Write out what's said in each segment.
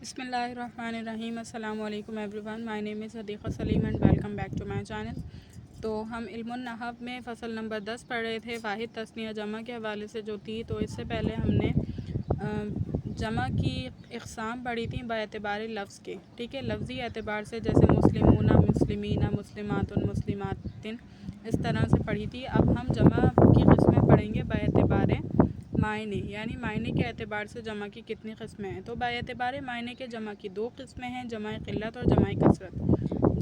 بسم اللہ الرحمن الرحیم. السلام علیکم everyone. My name is Siddiqa Saleem and welcome back to my channel. تو ہم علم النحو میں فصل نمبر 10 پڑھ رہے تھے واحد تثنیہ جمع کے حوالے سے جو تھی. تو اس سے پہلے ہم نے جمع کی اقسام پڑھی تھیں باعتبار لفظ کے. ٹھیک ہے, لفظی اعتبار سے جیسے مسلمون, مسلمین, مسلمات, مسلماتن اس طرح سے پڑھی تھی. اب ہم جمع کی قسمیں پڑھیں گے باعتبار معنی, یعنی معنی کے اعتبار سے جمع کی کتنی قسمیں ہیں. تو باعتبار معنی کے جمع کی 2 قسمیں ہیں, جمع قلت اور جمع کثرت.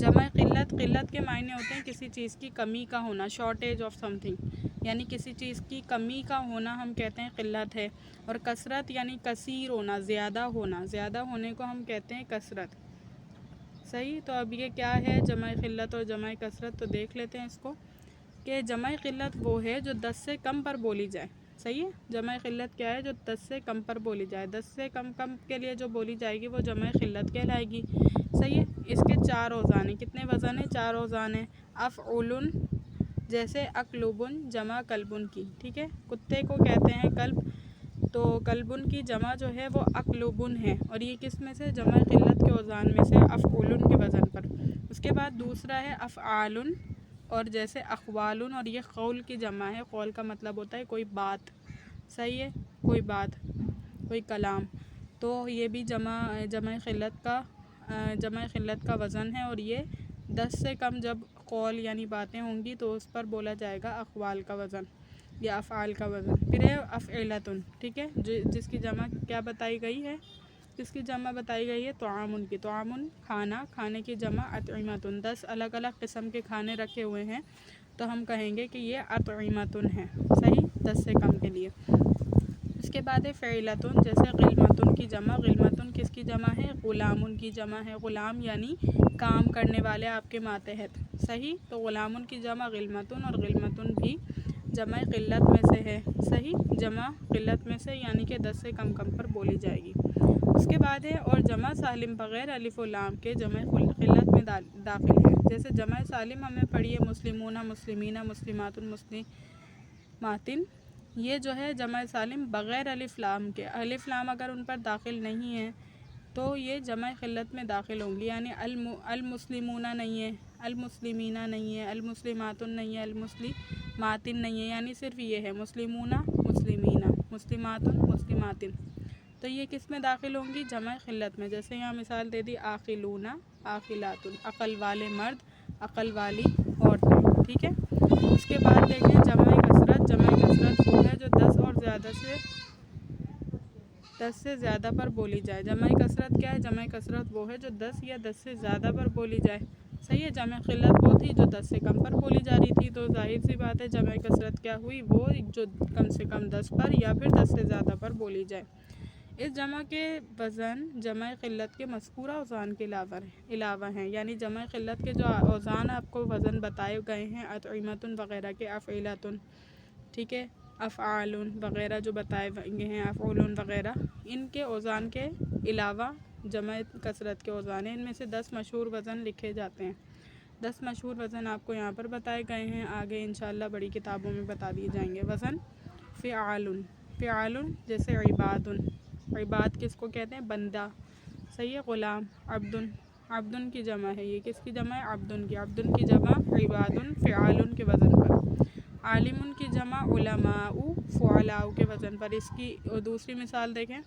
جمع قلت کے معنی ہوتے ہیں کسی چیز کی کمی کا ہونا, شارٹیج آف سم تھنگ, یعنی کسی چیز کی کمی کا ہونا ہم کہتے ہیں قلت ہے. اور کثرت یعنی کثیر ہونا, زیادہ ہونا, زیادہ ہونے کو ہم کہتے ہیں کثرت. صحیح. تو اب یہ کیا ہے جمع قلت اور جمع کثرت, تو دیکھ لیتے ہیں اس کو کہ جمع قلت وہ ہے جو 10 سے کم پر بولی جائے. صحیح ہے. جمع قلت کیا ہے جو 10 سے کم پر بولی جائے. 10 سے کم کے لیے جو بولی جائے گی وہ جمع قلت کہلائے گی. صحیح ہے. اس کے 4 اوزان ہیں. کتنے وزن ہیں؟ 4 اوزان ہیں. افعول جیسے اقلبن جمع کلبن کی. ٹھیک ہے, کتے کو کہتے ہیں کلب, تو کلبن کی جمع جو ہے وہ اقلبن ہے, اور یہ کس میں سے؟ جمع قلت کے اوزان میں سے, افعول کے وزن پر. اس کے بعد دوسرا ہے افعال, اور جیسے اقوال, اور یہ قول کی جمع ہے. قول کا مطلب ہوتا ہے کوئی بات. صحیح ہے, کوئی بات, کوئی کلام. تو یہ بھی جمع قلت کا وزن ہے, اور یہ 10 سے کم جب قول یعنی باتیں ہوں گی تو اس پر بولا جائے گا اقوال کا وزن یا افعال کا وزن. پھر ہے افعلتن. ٹھیک ہے, جس کی جمع کیا بتائی گئی ہے؟ کس کی جمع بتائی گئی ہے؟ طعامن کی. طعامن کھانا, کھانے کی جمع اطعمتن. 10 الگ الگ قسم کے کھانے رکھے ہوئے ہیں تو ہم کہیں گے کہ یہ اطعمتن ہے. صحیح, 10 سے کم کے لیے. اس کے بعد ہے فعلتن, جیسے غلمتن کی جمع. غلمتن کس کی جمع ہے؟ غلامن کی جمع ہے. غلام یعنی کام کرنے والے آپ کے ماتحت. صحیح. تو غلامن کی جمع غلمتن, اور غلمتن بھی جمع قلت میں سے ہے. صحیح, جمع قلت میں سے, یعنی کہ 10 سے کم پر بولی جائے گی. اس کے بعد ہے اور جمع سالم بغیر الف و لام کے جمع قلت میں داخل ہے. جیسے جمع سالم ہمیں پڑھی ہے مسلمون, مسلمین, مسلمات, مسلماتن. یہ جو ہے جمع سالم بغیر الف لام کے. الف لام اگر ان پر داخل نہیں ہے تو یہ جمع قلت میں داخل ہوں گی, یعنی المسلمون نہیں ہے, المسلمین نہیں ہے, المسلمات نہیں ہے, المسلماتن نہیں ہے, یعنی صرف یہ ہے مسلمون, مسلمین, مسلمات, مسلماتن. تو یہ کس میں داخل ہوں گی؟ جمع قلت میں. جیسے یہاں مثال دے دی عاقلون, عاقلات, عقل والے مرد, عقل والی عورتیں. ٹھیک ہے. اس کے بعد دیکھیں جمع کثرت. جمع کثرت وہ ہے جو 10 سے زیادہ پر بولی جائے. جمع کثرت کیا ہے؟ جمع کثرت وہ ہے جو 10 یا 10 سے زیادہ پر بولی جائے. صحیح ہے. جمع قلت وہ تھی جو 10 سے کم پر بولی جا رہی تھی, تو ظاہر سی بات ہے جمع کثرت کیا ہوئی؟ وہ جو کم سے کم 10 پر یا پھر 10 سے زیادہ پر بولی جائے. اس جمع کے وزن جمع قلت کے مذکورہ اوزان کے علاوہ ہیں, یعنی جمع قلت کے جو اوزان آپ کو وزن بتائے گئے ہیں اطعمتن وغیرہ کے, افعلتن, ٹھیک ہے, افعال وغیرہ جو بتائے گئے ہیں, افعول وغیرہ, ان کے اوزان کے علاوہ جمع کثرت کے اوزان ہیں. ان میں سے 10 مشہور وزن لکھے جاتے ہیں. 10 مشہور وزن آپ کو یہاں پر بتائے گئے ہیں, آگے انشاءاللہ بڑی کتابوں میں بتا دیے جائیں گے. وزن فعال, فعال جیسے عباد, عباد کس کو کہتے ہیں؟ بندہ. صحیح ہے. غلام, عبدن, عبدن کی جمع ہے. یہ کس کی جمع ہے؟ عبدن کی. عبدن کی جمع عبادن, فعال کے وزن پر. عالم کی جمع علماء, فعلاء کے وزن پر. اس کی دوسری مثال دیکھیں,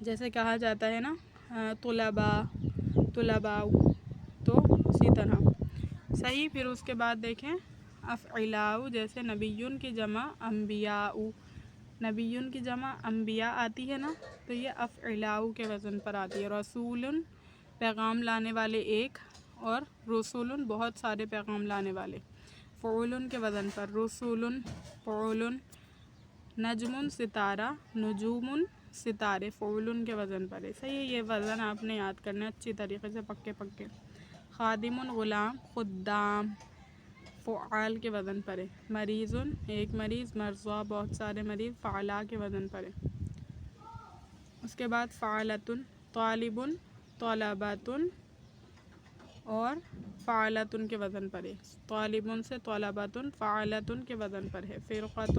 جیسے کہا جاتا ہے نا طلباء, طلباء, تو اسی طرح. صحیح. پھر اس کے بعد دیکھیں افعلاء, جیسے نبیون کی جمع انبیاء, نبیون کی جمع انبیاء آتی ہے نا, تو یہ افعلاء کے وزن پر آتی ہے. رسول پیغام لانے والے ایک, اور رسول بہت سارے پیغام لانے والے. فعول کے وزن پر رسول, فعول. نجم ستارہ, نجوم ستارے, فعول کے وزن پر ہے. صحیح ہے. یہ وزن آپ نے یاد کرنا اچھی طریقے سے, پکے. خادم غلام, خدام, فعال کے وزن پر ہے. مریض ایک مریض, مرضى بہت سارے مریض, فعلاء کے وزن پر ہے. اس کے بعد فعلتن, طالب, طلبات, اور فعلتن کے وزن پر ہے. طالب سے طلبات, فعلتن کے وزن پر ہے. فرقۃ,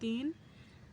3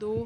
2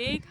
1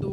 2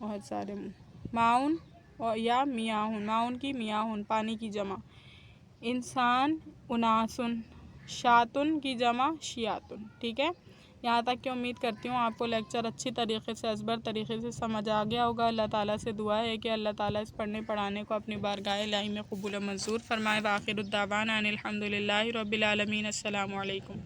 بہت سارے ماؤن اور یا میاہن، ماؤن کی میاہن پانی کی جمع، انسان اناسن، شاتن کی جمع شیاتن. ٹھیک ہے، یہاں تک کہ امید کرتی ہوں آپ کو لیکچر اچھی طریقے سے ازبر طریقے سے سمجھ آ گیا ہوگا. اللہ تعالیٰ سے دعا ہے کہ اللہ تعالیٰ اس پڑھنے پڑھانے کو اپنی بارگاہ الہی میں قبول و منظور فرمائے. وآخر الدعوانا ان الحمد للہ رب العالمین. السلام علیکم.